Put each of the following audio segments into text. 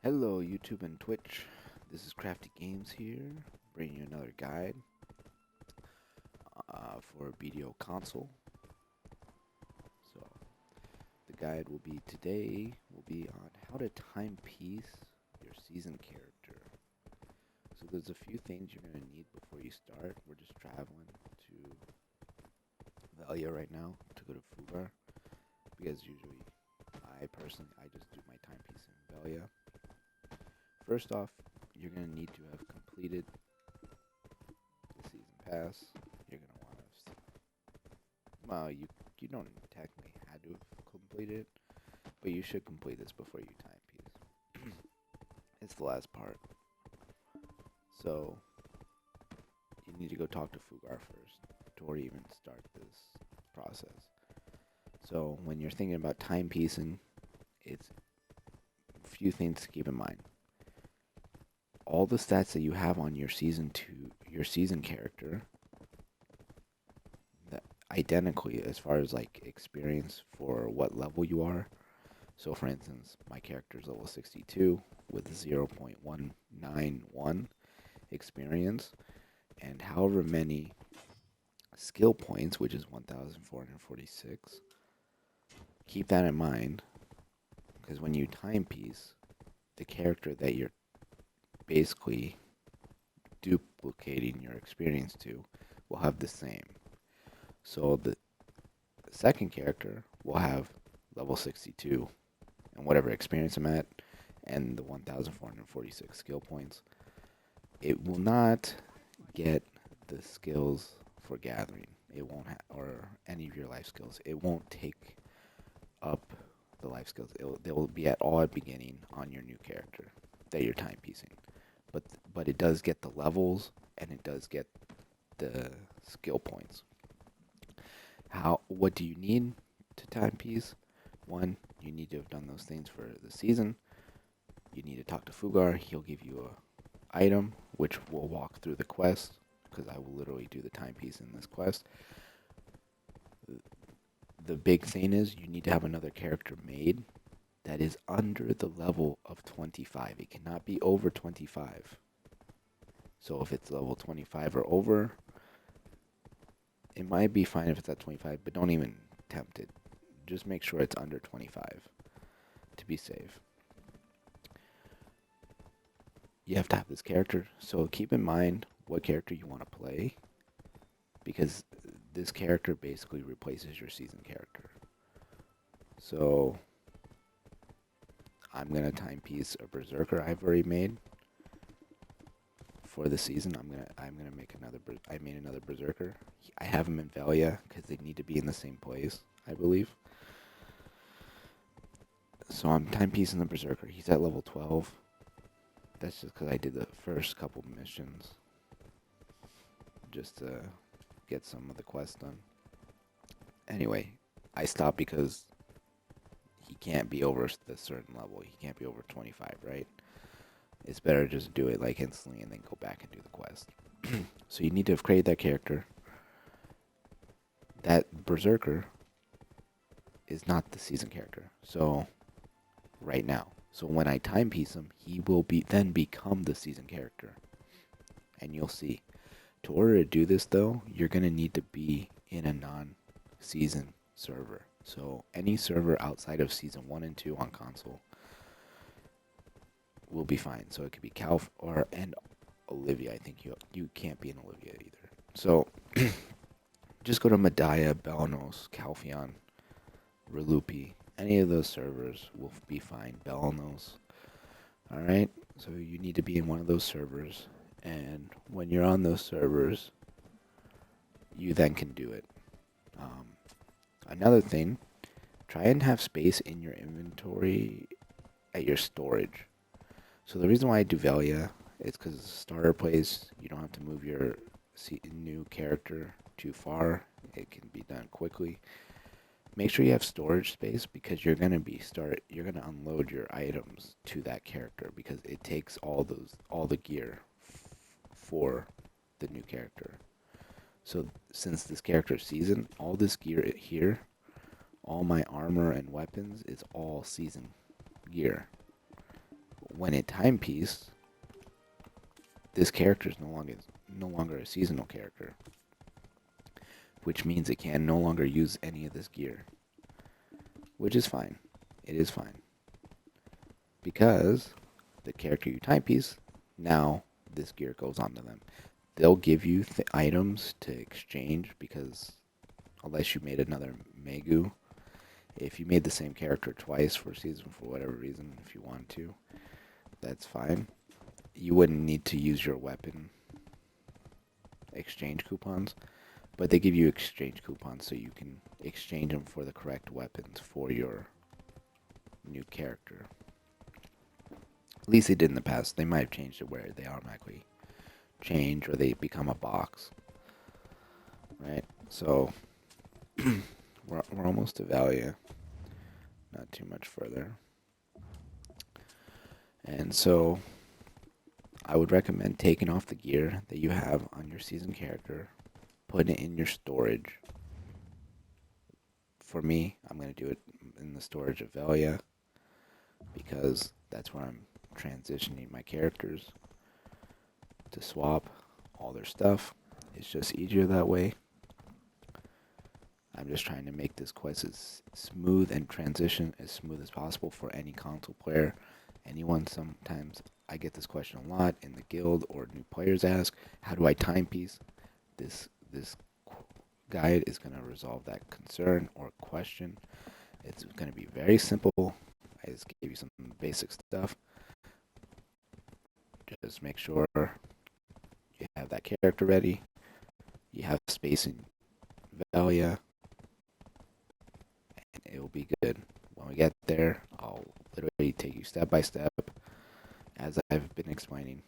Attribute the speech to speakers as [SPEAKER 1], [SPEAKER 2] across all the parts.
[SPEAKER 1] Hello YouTube and Twitch, this is Crafty Games here, bringing you another guide for BDO console. So, the guide will be on how to timepiece your season character. So there's a few things you're going to need before you start. We're just traveling to Valia right now to go to Fugar, because usually, I just do my timepiece in Valia. First off, you're going to need to have completed the season pass. You're going to want to, well, you don't technically have to complete it, but you should complete this before you timepiece. It's the last part. So, you need to go talk to Fugar first before you even start this process. So, when you're thinking about timepiecing, it's a few things to keep in mind. All the stats that you have on your season character, that identically as far as like experience for what level you are. So for instance, my character is level 62 with 0.191 experience and however many skill points, which is 1,446. Keep that in mind, because when you timepiece, the character that you're basically duplicating your experience to will have the same. So the second character will have level 62 and whatever experience I'm at and the 1,446 skill points. It will not get the skills for gathering. It won't or any of your life skills. It won't take up the life skills. They will be at all at beginning on your new character that you're timepiecing. But it does get the levels and it does get the skill points. What do you need to timepiece? One, you need to have done those things for the season. You need to talk to Fugar. He'll give you a item, which we'll walk through the quest, because I will literally do the timepiece in this quest. The big thing is you need to have another character made that is under the level of 25. It cannot be over 25. So if it's level 25 or over, it might be fine if it's at 25, but don't even tempt it. Just make sure it's under 25 to be safe. You have to have this character, so keep in mind what character you want to play, because this character basically replaces your season character. So I'm gonna timepiece a berserker I've already made for the season. I'm gonna make another. I made another berserker. I have him in Valia because they need to be in the same place, I believe. So I'm timepiecing the berserker. He's at level 12. That's just because I did the first couple missions just to get some of the quests done. Anyway, I stopped because he can't be over the certain level. He can't be over 25, right? It's better to just do it like instantly and then go back and do the quest. So you need to have created that character. That berserker is not the season character. So right now. So when I timepiece him, he will then become the season character. And you'll see. To order to do this though, you're gonna need to be in a non-season server. So any server outside of season 1 and 2 on console will be fine. So it could be and Olivia. I think you can't be in Olivia either. So just go to Medaya, Belnos, Calphion, Relupi. Any of those servers will be fine. Belnos. Alright? So you need to be in one of those servers. And when you're on those servers, you then can do it. Another thing, try and have space in your inventory at your storage. So the reason why I do Valia is because it's a starter place. You don't have to move your new character too far. It can be done quickly. Make sure you have storage space because you're gonna unload your items to that character because it takes all the gear for the new character. So since this character is season, all this gear here, all my armor and weapons is all season gear. when it timepiece, this character is no longer a seasonal character, which means it can no longer use any of this gear, which is fine. It is fine because the character you timepiece, now this gear goes onto them. They'll give you items to exchange because unless you made another Megu, if you made the same character twice for a season for whatever reason, if you want to, that's fine. You wouldn't need to use your weapon exchange coupons, but they give you exchange coupons so you can exchange them for the correct weapons for your new character. At least they did in the past. They might have changed it where they automatically change or they become a box. Right? So, we're almost to Valia. Not too much further. And so, I would recommend taking off the gear that you have on your season character, putting it in your storage. For me, I'm going to do it in the storage of Valia because that's where I'm transitioning my characters to swap all their stuff. It's just easier that way. I'm just trying to make this quest as smooth and transition as smooth as possible for any console player. Anyone, sometimes I get this question a lot in the guild or new players ask, how do I timepiece? This guide is going to resolve that concern or question. It's going to be very simple. I just gave you some basic stuff. Just make sure you have that character ready. You have space in Valia. And it will be good. When we get there, I'll literally take you step by step as I've been explaining.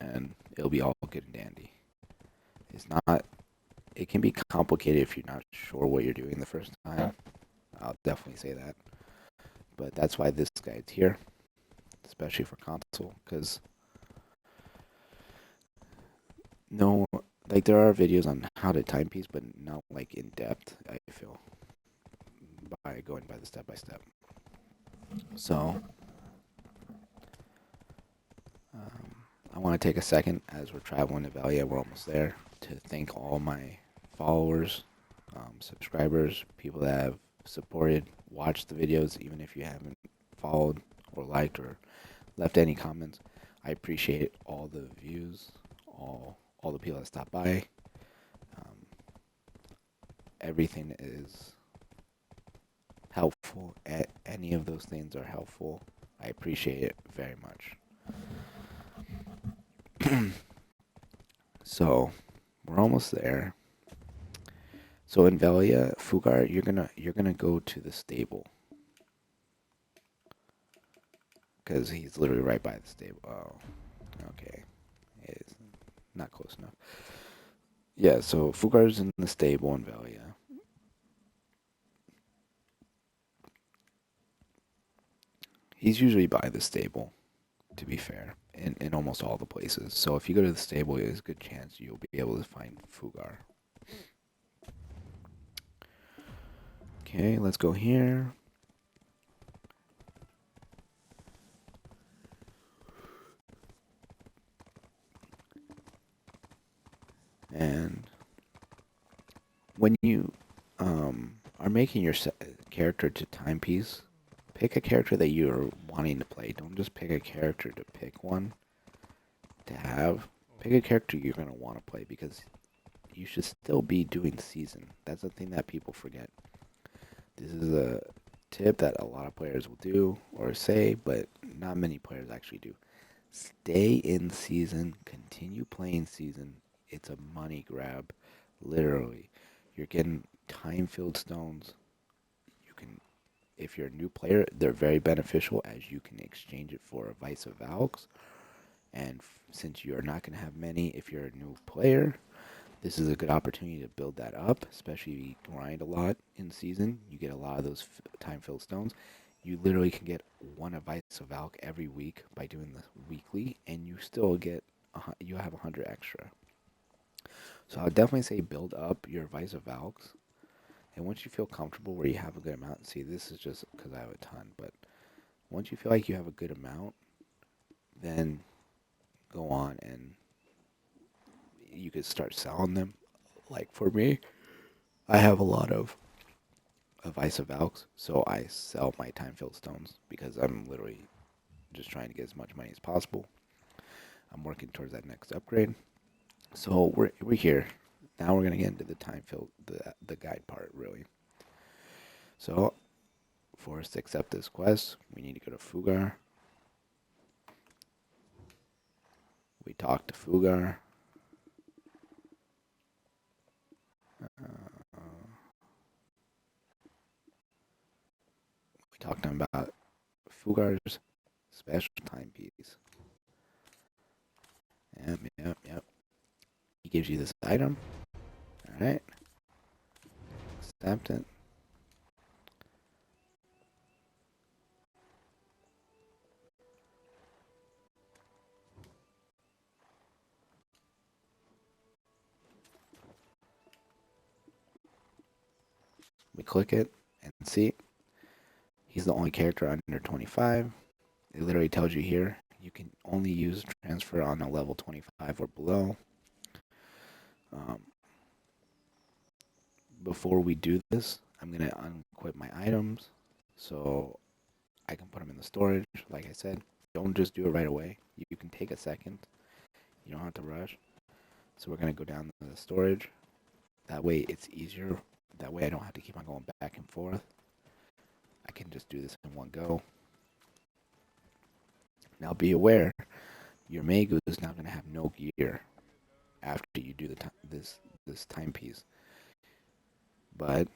[SPEAKER 1] And it'll be all good and dandy. It can be complicated if you're not sure what you're doing the first time. I'll definitely say that. But that's why this guide's here, especially for console, because there are videos on how to timepiece, but not like in depth, I feel, by going by the step by step. So, I want to take a second as we're traveling to Valia, we're almost there, to thank all my followers, subscribers, people that have supported, watched the videos, even if you haven't followed or liked or left any comments. I appreciate all the views, all the people that stop by. Everything is helpful. Any of those things are helpful. I appreciate it very much. So, we're almost there. So in Valia, Fugar, you're gonna go to the stable because he's literally right by the stable. Oh, okay, it's not close enough. Yeah, so Fugar's in the stable in Valia. He's usually by the stable, to be fair, in almost all the places. So if you go to the stable, there's a good chance you'll be able to find Fugar. Okay, let's go here. And when you are making your character to timepiece, pick a character that you're wanting to play. Don't just pick a character to pick one to have. Pick a character you're going to want to play because you should still be doing season. That's the thing that people forget. This is a tip that a lot of players will do or say, but not many players actually do. Stay in season. Continue playing season. It's a money grab. Literally. You're getting time-filled stones. You can, if you're a new player, they're very beneficial as you can exchange it for a Vice of Valks. And since you're not going to have many if you're a new player, this is a good opportunity to build that up, especially if you grind a lot in season. You get a lot of those time-filled stones. You literally can get one Vice of Valk every week by doing the weekly, and you still get, you have 100 extra. So I would definitely say build up your Vice of Valks. And once you feel comfortable where you have a good amount, see, this is just because I have a ton, but Once you feel like you have a good amount, then go on and you could start selling them. Like for me, I have a lot of Ice of Valks, so I sell my time-filled stones because I'm literally just trying to get as much money as possible. I'm working towards that next upgrade. So we're here. Now we're gonna get into the time-filled the guide part really. So for us to accept this quest, we need to go to Fugar. We talk to Fugar. We talk to him about Fugar's special timepiece. Yep. He gives you this item. Alright. Accept it. We click it and see. He's the only character under 25. It literally tells you here, you can only use transfer on a level 25 or below. Before we do this, I'm going to unequip my items so I can put them in the storage. Like I said, don't just do it right away. You can take a second. You don't have to rush. So we're going to go down to the storage. That way it's easier. That way I don't have to keep on going back and forth. I can just do this in one go. Now be aware, your Megu is now going to have no gear after you do this timepiece. But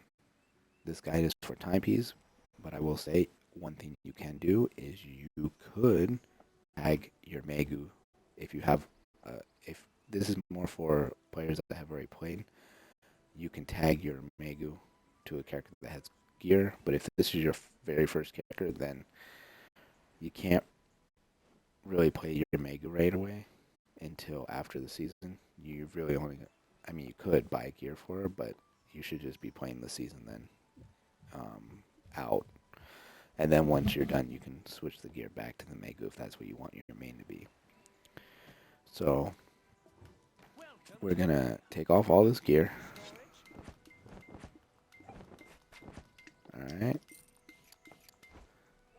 [SPEAKER 1] this guide is for timepiece. But I will say one thing you can do is you could tag your Megu if you have. If this is more for players that have already played, you can tag your Megu to a character that has gear. But if this is your very first character, then you can't really play your Megu right away until after the season. You really only, I mean, you could buy gear for her, but you should just be playing the season then out. And then once you're done, you can switch the gear back to the Megu if that's what you want your main to be. So we're going to take off all this gear. Alright.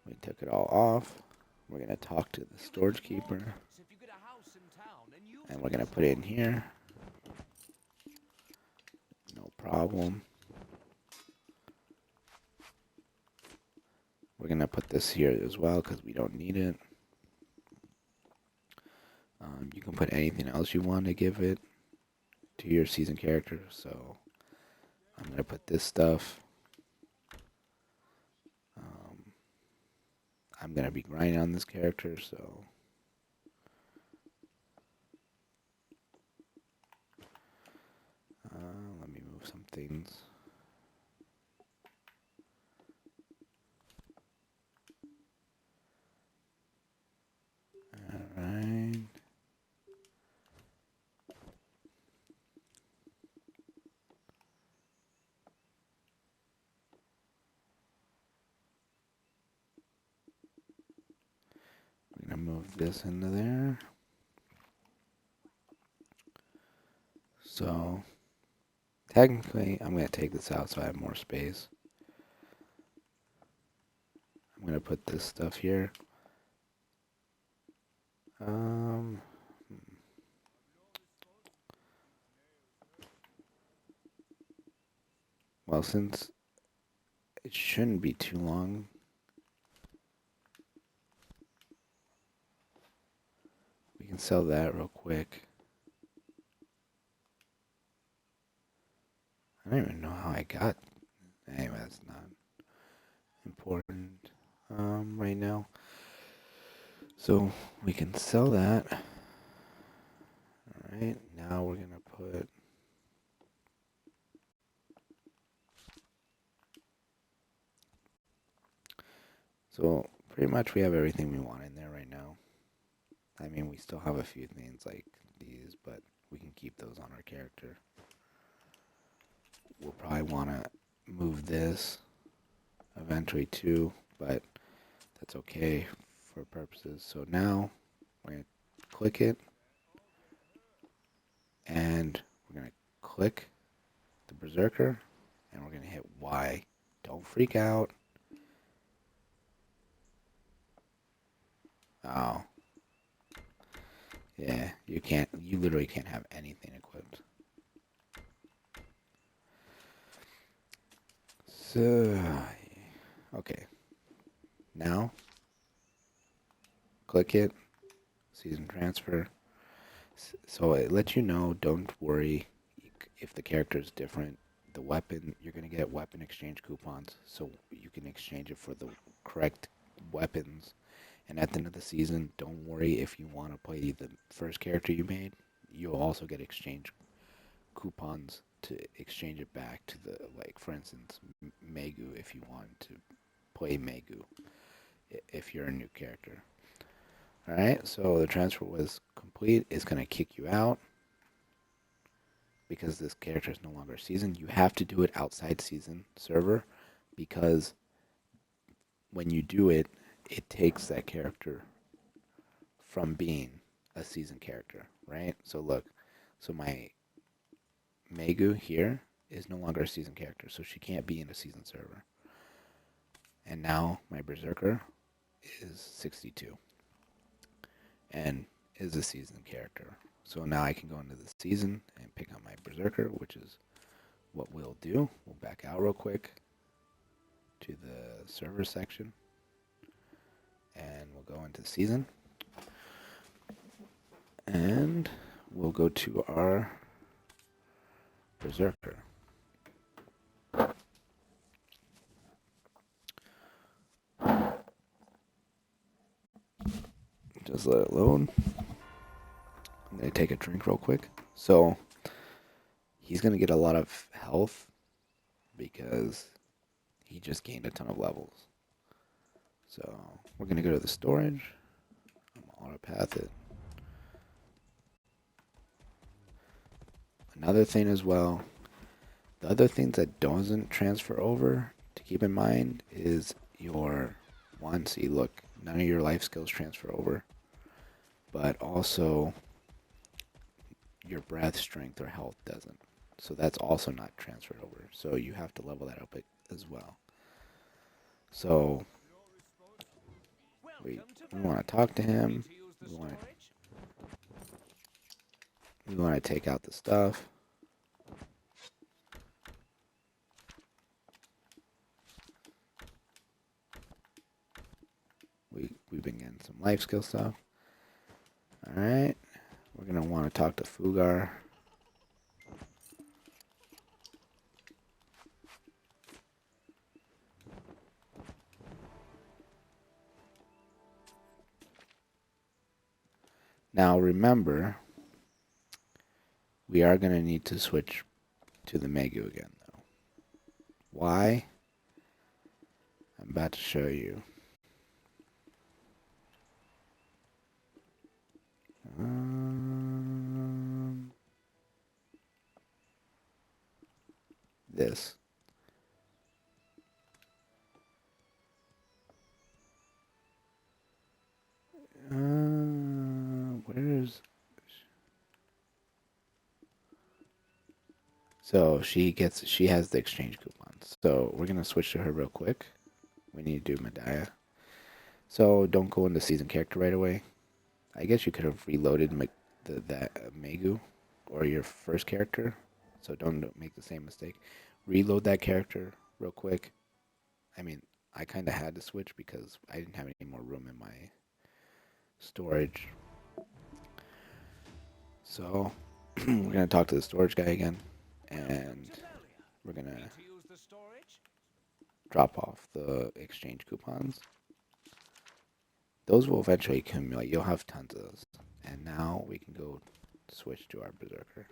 [SPEAKER 1] We took it all off. We're going to talk to the storage keeper. And we're going to put it in here. No problem. We're going to put this here as well because we don't need it. You can put anything else you want to give it to your season character. So I'm going to put this stuff. I'm going to be grinding on this character, so let me move some things. Alright. I'm going to move this into there. So technically, I'm going to take this out so I have more space. I'm going to put this stuff here. Well, since it shouldn't be too long, we can sell that real quick. I don't even know how I got. Anyway, that's not important right now. So we can sell that. Alright, now we're going to put so pretty much we have everything we want in there right now. I mean, we still have a few things like these, but we can keep those on our character. We'll probably want to move this eventually too, but That's okay for purposes. So now we're going to click it, and we're going to click the Berserker, and we're going to hit Y. Don't freak out. Oh. Yeah, you literally can't have anything equipped. So, okay. Now, click it, season transfer. So it lets you know, don't worry if the character is different. The weapon, you're going to get weapon exchange coupons, so you can exchange it for the correct weapons. And at the end of the season, don't worry if you want to play the first character you made. You'll also get exchange coupons to exchange it back to the, like, for instance, Megu, if you want to play Megu, if you're a new character. Alright, so the transfer was complete. It's going to kick you out because this character is no longer seasoned. You have to do it outside season server because when you do it, it takes that character from being a seasoned character, right? So look, so my Megu here is no longer a seasoned character, so she can't be in a seasoned server. And now my Berserker is 62 and is a seasoned character. So now I can go into the season and pick up my Berserker, which is what we'll do. We'll back out real quick to the server section, and we'll go into season, and we'll go to our Berserker. Just let it load. I'm going to take a drink real quick. So he's going to get a lot of health because he just gained a ton of levels. So we're going to go to the storage. I'm going to autopath it. Another thing as well, the other things that doesn't transfer over to keep in mind is your one. See, look, none of your life skills transfer over, but also your breath, strength, or health doesn't. So that's also not transferred over. So you have to level that up as well. So we want to talk to him. We want to take out the stuff. We've been getting some life skill stuff. All right. We're going to want to talk to Fugar. Now remember, we are going to need to switch to the Megu again, though. Why? I'm about to show you. This. Where's... So she has the exchange coupons. So we're going to switch to her real quick. We need to do Medaya. So don't go into season character right away. I guess you could have reloaded that Megu or your first character. So don't make the same mistake. Reload that character real quick. I mean, I kind of had to switch because I didn't have any more room in my storage. So we're going to talk to the storage guy again. And we're going to drop off the exchange coupons. Those will eventually accumulate. You'll have tons of those. And now we can go switch to our Berserker.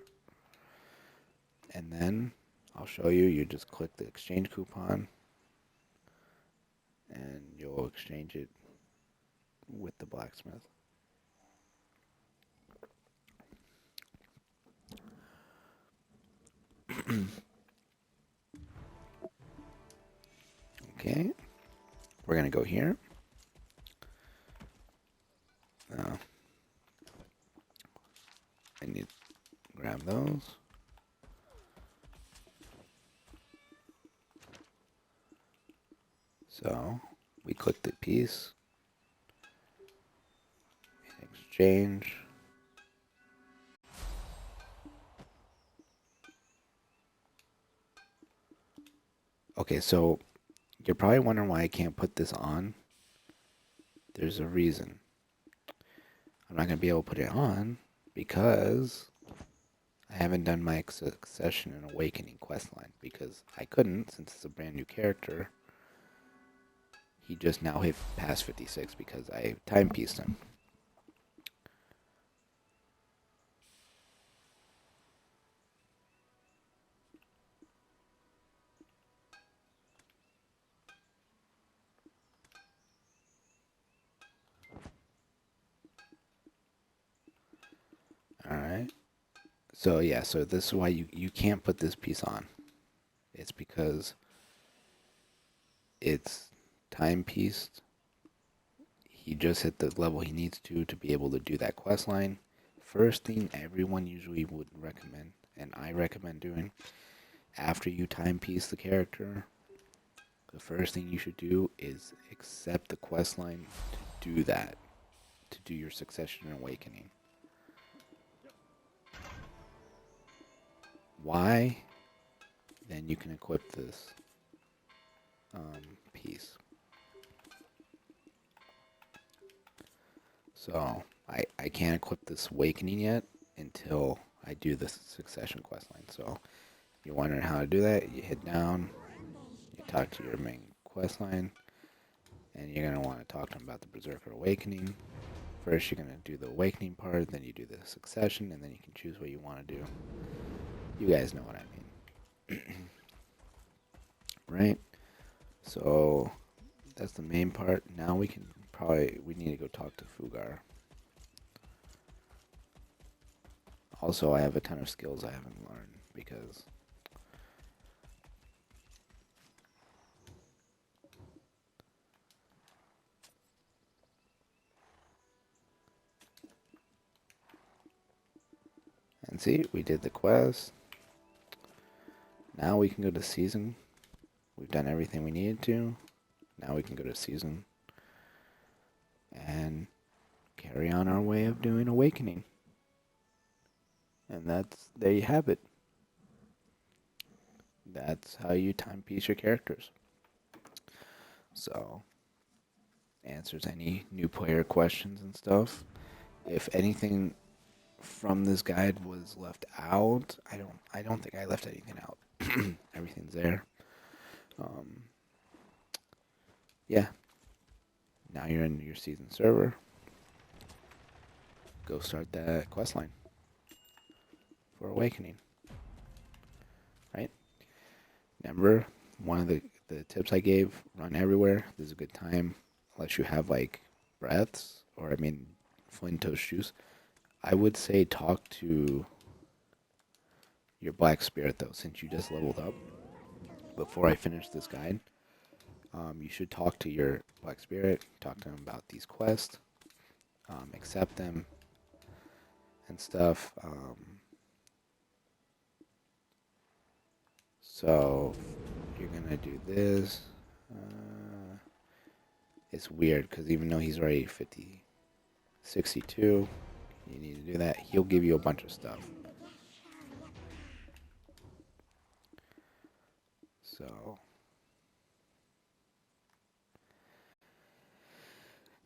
[SPEAKER 1] And then I'll show you. You just click the exchange coupon. And you'll exchange it with the blacksmith. Okay. We're going to go here. those. So we click the piece in exchange. Okay, so you're probably wondering why I can't put this on. There's a reason. I'm not going to be able to put it on because I haven't done my Succession and Awakening questline because I couldn't since it's a brand new character. He just now hit past 56 because I timepieced him. Alright. So yeah, so this is why you can't put this piece on. It's because it's timepieced. He just hit the level he needs to be able to do that quest line. First thing everyone usually would recommend, and I recommend doing, after you timepiece the character, the first thing you should do is accept the quest line to do that, to do your Succession and Awakening. Why? Then you can equip this piece. So I can't equip this Awakening yet until I do the Succession questline. So if you're wondering how to do that, you hit down, you talk to your main questline, and you're going to want to talk to him about the Berserker Awakening. First, you're going to do the Awakening part, then you do the Succession, and then you can choose what you want to do. You guys know what I mean. Right? So that's the main part. Now we need to go talk to Fugar. Also, I have a ton of skills I haven't learned because and see, we did the quest. Now we can go to season. We've done everything we needed to. Now we can go to season and carry on our way of doing Awakening. And there you have it. That's how you timepiece your characters. So, answers any new player questions and stuff. If anything from this guide was left out, I don't think I left anything out. Everything's there. Yeah. Now you're in your season server. Go start that questline for Awakening. Right? Remember, one of the tips I gave, run everywhere. This is a good time, unless you have like breaths or flint toast juice. I would say talk to your black spirit though, since you just leveled up. Before I finish this guide, you should talk to your black spirit, talk to him about these quests, accept them and stuff. So you're gonna do this. It's weird because even though he's already 62, you need to do that. He'll give you a bunch of stuff.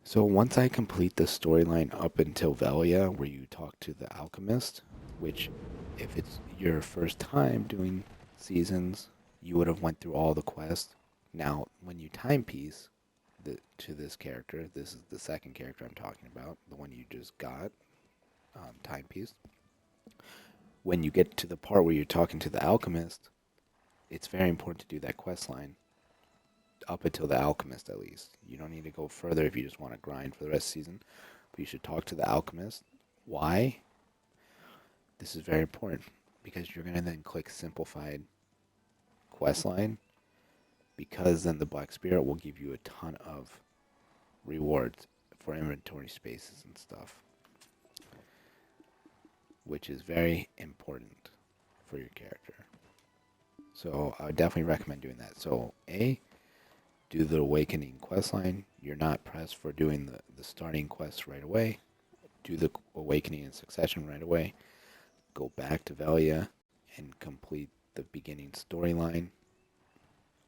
[SPEAKER 1] So once I complete the storyline up until Velia, where you talk to the alchemist, which if it's your first time doing seasons, you would have went through all the quests. Now, when you timepiece to this character, this is the second character I'm talking about, the one you just got timepieced. When you get to the part where you're talking to the alchemist, it's very important to do that quest line up until the alchemist, at least. You don't need to go further if you just want to grind for the rest of the season, but you should talk to the alchemist. Why? This is very important because you're going to then click simplified quest line, because then the black spirit will give you a ton of rewards for inventory spaces and stuff. which is very important for your character. So I would definitely recommend doing that. So A, do the Awakening questline. You're not pressed for doing the starting quest right away. Do the Awakening in succession right away. Go back to Velia and complete the beginning storyline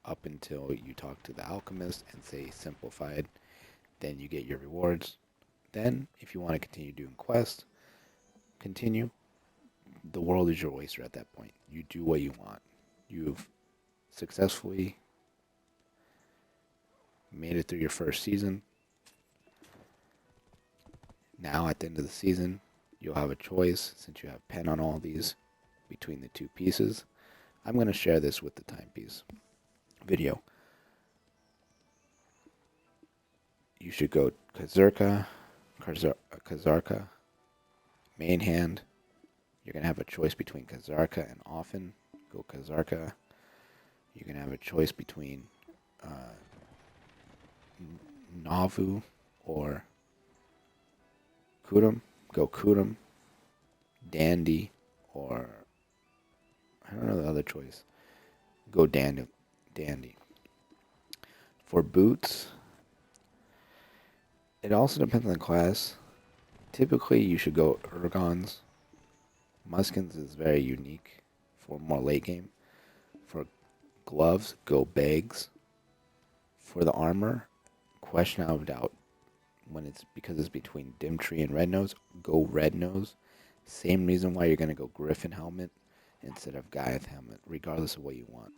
[SPEAKER 1] up until you talk to the alchemist and say simplified. Then you get your rewards. Then, if you want to continue doing quests, continue. The world is your oyster at that point. You do what you want. You've successfully made it through your first season. Now, at the end of the season, you'll have a choice, since you have pen on all these, between the two pieces. I'm going to share this with the timepiece video. You should go Kazarka, main hand. You're going to have a choice between Kazarka and Often. Go Kazarka. You're going to have a choice between Navu or Kudum. Go Kudum. Dandy or I don't know the other choice. Go Dandy. For boots, it also depends on the class. Typically, you should go Ergons. Muskins is very unique for more late game. For gloves, go Bags. For the armor, question out of doubt. Because it's between Dimtree and Red Nose, go Red Nose. Same reason why you're going to go Griffin helmet instead of Gaiath helmet, regardless of what you want.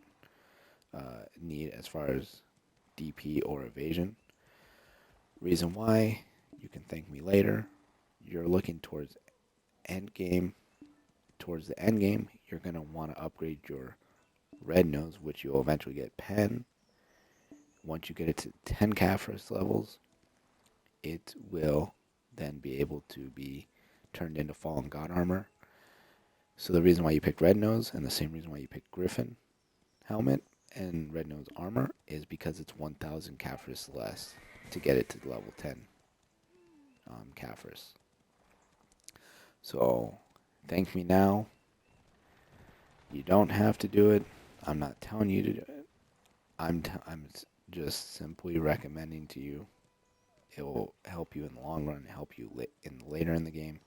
[SPEAKER 1] Need as far as DP or evasion. Reason why, you can thank me later. You're looking towards end game. Towards the end game, you're going to want to upgrade your Red Nose, which you'll eventually get Pen. Once you get it to 10 Caphras levels, it will then be able to be turned into Fallen God armor. So the reason why you picked Red Nose, and the same reason why you picked Griffin helmet and Red Nose armor, is because it's 1,000 Caphras less to get it to level 10 Caphras. So thank me now. You don't have to do it. I'm not telling you to do it. I'm just simply recommending to you. It will help you in the long run, help you later in the game.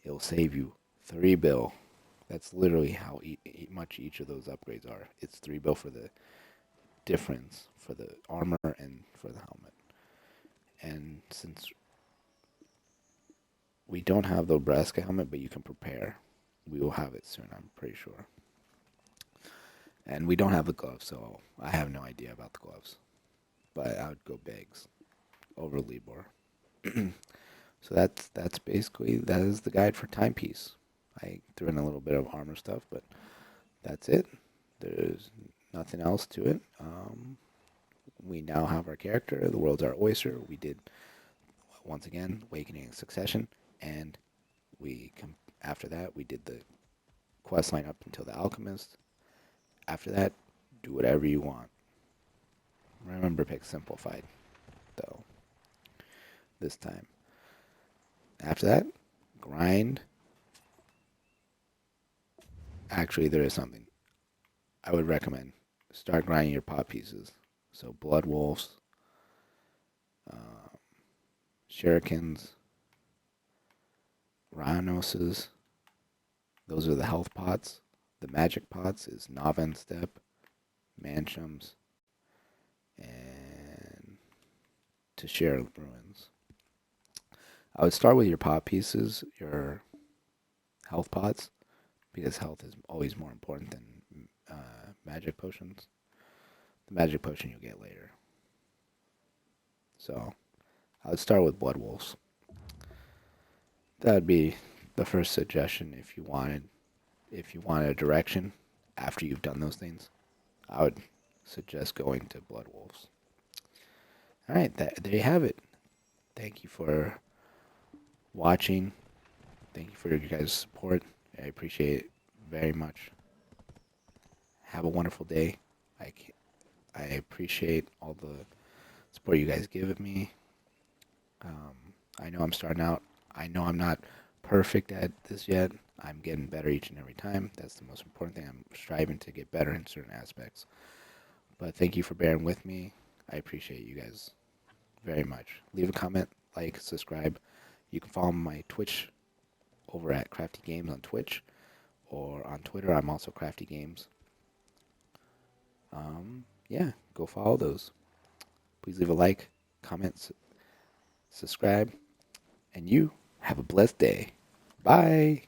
[SPEAKER 1] It will save you 3 bill. That's literally how much each of those upgrades are. It's 3 bill for the difference for the armor and for the helmet. And since we don't have the Nebraska helmet, but you can prepare, we will have it soon, I'm pretty sure. And we don't have the gloves, so I have no idea about the gloves. But I would go Bags over Libor. So that's basically, that is the guide for Timepiece. I threw in a little bit of armor stuff, but that's it. There's nothing else to it. We now have our character. The world's our oyster. We did, once again, Awakening in Succession, and after that, we did the quest line up until the Alchemist. After that, do whatever you want. Remember, pick Simplified, though, this time. After that, grind. Actually, there is something I would recommend. Start grinding your pot pieces. So Blood Wolves, Shurikens, Rhinoses. Those are the health pots. The magic pots is Navan Step, Manshams, and Tashira Ruins. I would start with your pot pieces, your health pots, because health is always more important than magic potions. The magic potion you'll get later. So I would start with Blood Wolves. That would be the first suggestion if you wanted a direction after you've done those things. I would suggest going to Blood Wolves. All right, there you have it. Thank you for watching. Thank you for your guys' support. I appreciate it very much. Have a wonderful day. I appreciate all the support you guys give me. I know I'm starting out. I know I'm not perfect at this yet. I'm getting better each and every time. That's the most important thing. I'm striving to get better in certain aspects. But thank you for bearing with me. I appreciate you guys very much. Leave a comment, like, subscribe. You can follow my Twitch over at Crafty Games on Twitch, or on Twitter. I'm also Crafty Games. Yeah, go follow those. Please leave a like, comment, subscribe, and you have a blessed day. Bye.